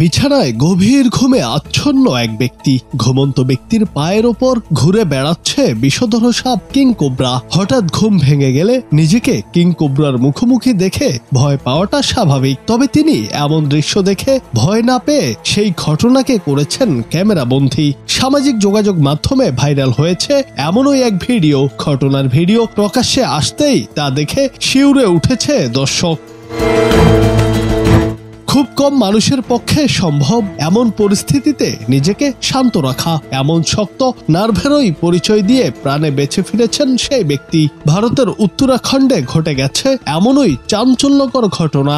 বিছানায় গভীর ঘুমে আচ্ছন্ন এক ব্যক্তি। ঘুমন্ত ব্যক্তির পায়ের ওপর ঘুরে বেড়াচ্ছে বিষধর সাপ কিং কোবরা। হঠাৎ ঘুম ভেঙে গেলে নিজেকে কিং কোবরার মুখোমুখি দেখে ভয় পাওয়াটা স্বাভাবিক, তবে তিনি এমন দৃশ্য দেখে ভয় না পেয়ে সেই ঘটনাকে করেছেন ক্যামেরা বন্দী। সামাজিক যোগাযোগ মাধ্যমে ভাইরাল হয়েছে এমনই এক ভিডিও। ঘটনার ভিডিও প্রকাশ্যে আসতেই তা দেখে শিউরে উঠেছে দর্শক। খুব কম মানুষের পক্ষে সম্ভব এমন পরিস্থিতিতে নিজেকে শান্ত রাখা। এমন শক্ত নার্ভেরই পরিচয় দিয়ে প্রাণে বেঁচে ফিরেছেন সেই ব্যক্তি। ভারতের উত্তরাখণ্ডে ঘটে গেছে এমনই চাঞ্চল্যকর ঘটনা।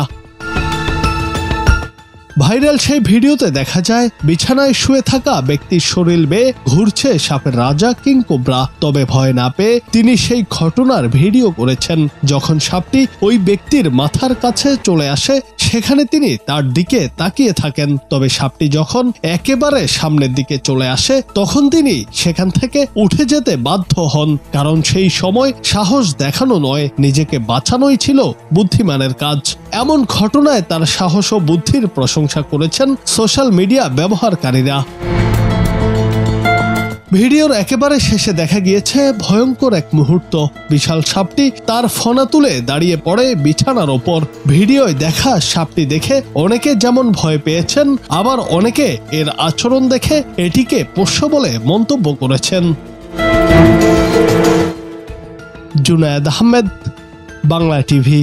ভাইরাল সেই ভিডিওতে দেখা যায় বিছানায় শুয়ে থাকা ব্যক্তির শরীর বেয়ে ঘুরছে সাপের রাজা কিং কোবরা। তবে ভয় না পেয়ে তিনি সেই ঘটনার ভিডিও করেছেন। যখন সাপটি ওই ব্যক্তির মাথার কাছে চলে আসে সেখানে তিনি তার দিকে তাকিয়ে থাকেন। তবে সাপটি যখন একেবারে সামনের দিকে চলে আসে তখন তিনি সেখান থেকে উঠে যেতে বাধ্য হন, কারণ সেই সময় সাহস দেখানো নয়, নিজেকে বাঁচানোই ছিল বুদ্ধিমানের কাজ। এমন ঘটনায় তার সাহস ও বুদ্ধির প্রশংসা করেছেন সোশ্যাল মিডিয়া ব্যবহারকারীরা। ভিডিওর একেবারে শেষে দেখা গিয়েছে ভয়ঙ্কর এক মুহূর্ত। বিশাল সাপটি তার ফনা তুলে দাঁড়িয়ে পড়ে বিছানার ওপর। ভিডিওয় দেখা সাপটি দেখে অনেকে যেমন ভয় পেয়েছেন, আবার অনেকে এর আচরণ দেখে এটিকে পোষ্য বলে মন্তব্য করেছেন। জুনায়েদ আহমেদ, বাংলা টিভি।